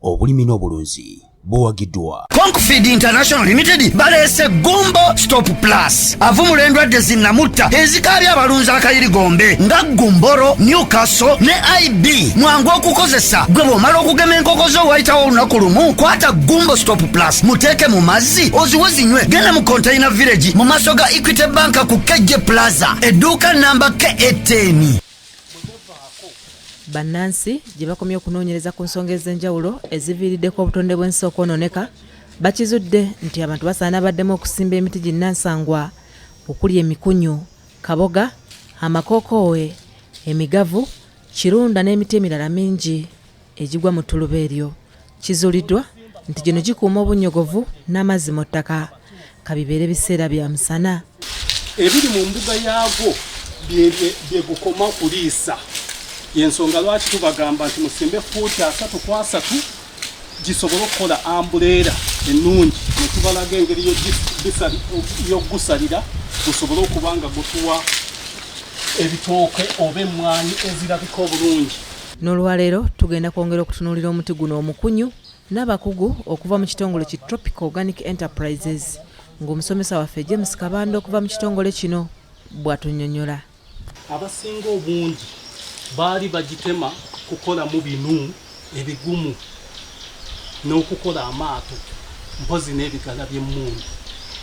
obulimi n'obulunzi buwagiddwa. Concfeed International Limited balese Gumbo Stop Plus avumula endwadde zinnamutta ezikaabya abalunzi akayirigombe nga Gumboro, Newcastle ne IB. Mwangu okukozesa gwe bw'omala okugema enkoko zo wayitawo olunaku lumu, kwata Gumbo Stop Plus muteeke mu mazzi oziwe zinywe. Genda mu Container Village mu maaso ga Equity Bank ku Kejje Plaza edduuka namba K10. Bannansi gye bakomye okunoonyereza ku nsonga ez'enjawulo eziviiriddeko obutonde bw'ensi okwonooneka bakizudde nti abantu basaana baddemu okusimba emiti ginnansangwa okuli emikunyu, kaboga, amakokoowe, emigavu, kirunda n'emiti emirala mingi egigwa mu ttuluba eryo. Kizuuliddwa nti gino gikuuma obunnyogovu n'amazzi mu ttaka kabibeere biseera bya musana. Ebiri mu mbuga yaago bye gukoma kuliisa. Yensonga lwaki tubagamba nti musimbe fuuti 3x3 gisobola okukola ambuleera ennungi ne tubalaga engeri y'ogusalira gusobola okuba nga gutuwa ebitooke oba emmwanyi ezirabika obulungi. N'olwaleero tugenda kwongera okutunuulira omuti guno omukunyu n'abakugu okuva mu kitongole ki Tropical Organic Enterprises ng'omusomesa waffe James Kabanda okuva mu kitongole kino bw'atunnyonnyola. Abasinga obungi baali bagitema kukola mu binu ebigumu n'okukola amaato mpozi n'ebigala by'emmundu.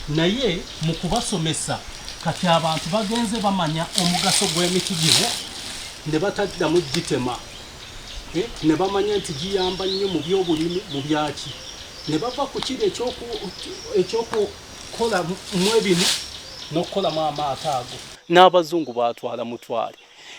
Naye mu kubasomesa kati abantu bagenze bamanya omugaso gw'emiti gino ne bataddamu gitema, ne bamanya nti giyamba nnyo mu byobulimi mu byaki, ne bava ku kiri ekyokukola mu ebinu n'okukolamu amaato ago. N'abazungu baatwala mutwale.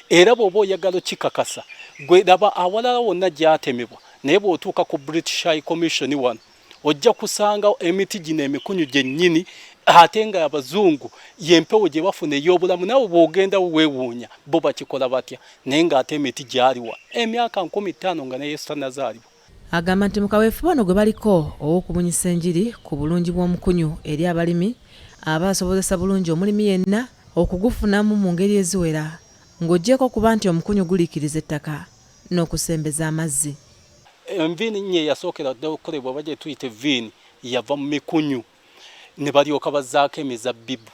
Era bw'oba oyagala kikakasa gwe laba awalala wonna gyatemebwa, naye bw'otuuka ku British High Commission wano ojja kusanga emiti gino emikunyu gyennyini ate nga abazungu y'empewo gye bafuna ey'obulamu. Nawe bw'ogenda weewuunya bo bakikola batya, naye ng'ate emiti gyaliwa emyaka 15 nga naye Yesu tannazaalibwa. Agamba nti mu kaweefube bano gwe baliko ow'okubunyisa enjiri ku bulungi bw'omukunyu eri abalimi abasobozesa bulungi omulimi yenna okugufunamu mu ngeri eziwera, ng'oggyeko kuba nti omukunyu guliikiriza ettaka n'okusembeza amazzi. Enviini nnyo eyasookera dda okukolebwa oba gye tuyita viini yava mu mikunyu ne balyoka bazzaako emizabbibu,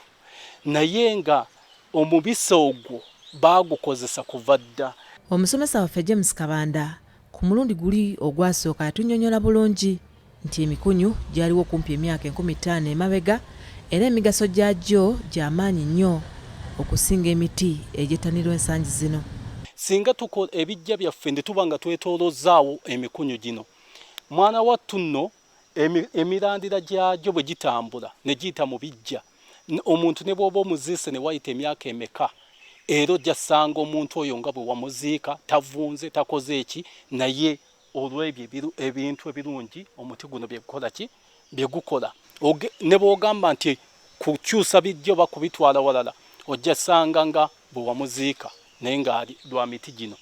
naye nga omubisi ogwo baagukozesa kuva dda. Omusomesa waffe James Kabanda ku mulundi guli ogwasooka yatunnyonnyola bulungi nti emikunyu gyaliwo kumpi emyaka 50 emabega era emigaso gyagyo gy'amaanyi nnyo okusinga emiti egyettanirwa ensangi zino. Singa tukola ebijja byaffe ne tuba nga twetoolozzaawo emikunyu gino, mwana wattu nno emirandira gyagyo bwe gitambula ne giyita mu bijja, omuntu ne bw'oba omuziise ne wayita emyaka emeka, era ojja ssanga omuntu oyo nga bwe wamuziika tavunze takoze eki, naye olw'ebyo ebintu ebirungi omuti guno byegukola ki bye gukola. Ne bw'ogamba nti kukyusa bijja oba kubitwala walala, ojja ssanga nga bwe wamuziika naye ng'ali lwa miti gino.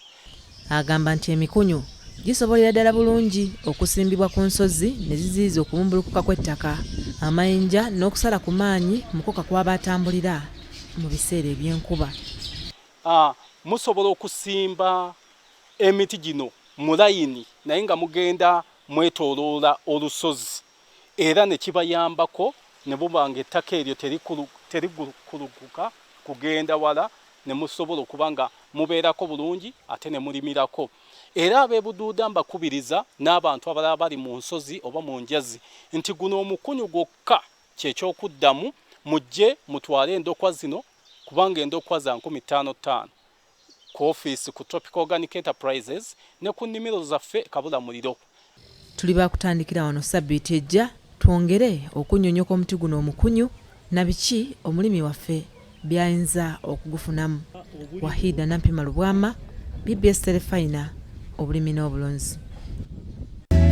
Agamba nti emikunyu gisobolera ddala bulungi okusimbibwa ku nsozi ne ziziyiza okubumbulukuka kw'ettaka, amayinja n'okusala ku maanyi mukoka kw'aba atambulira mu biseera eby'enkuba. Musobola okusimba emiti gino mu layini naye nga mugenda mwetooloola olusozi, era ne kibayambako ne buba nga ettaka eryo terikuluguka kugenda wala, ne musobola okuba nga mubeerako bulungi ate ne mulimirako. Era ab'ebuduuda mbakubiriza n'abantu abalala bali mu nsozi oba mu njazi nti guno omukunyu gwokka kyekyokuddamu, mujje mutwale endokwa zino kubanga endokwa za 15,500 ku ofiisi ku Tropical Organic Enterprises ne ku nnimiro zaffe kabula muliro. Tuli bakutandikira wano sabbiiti ejja twongere okunnyonnyoka omuti guno omukunyu na biki omulimi waffe byayinza okugufunamu. Wahida Nampima Lubwama, BBS Telefayina, obulimi n'obulunzi.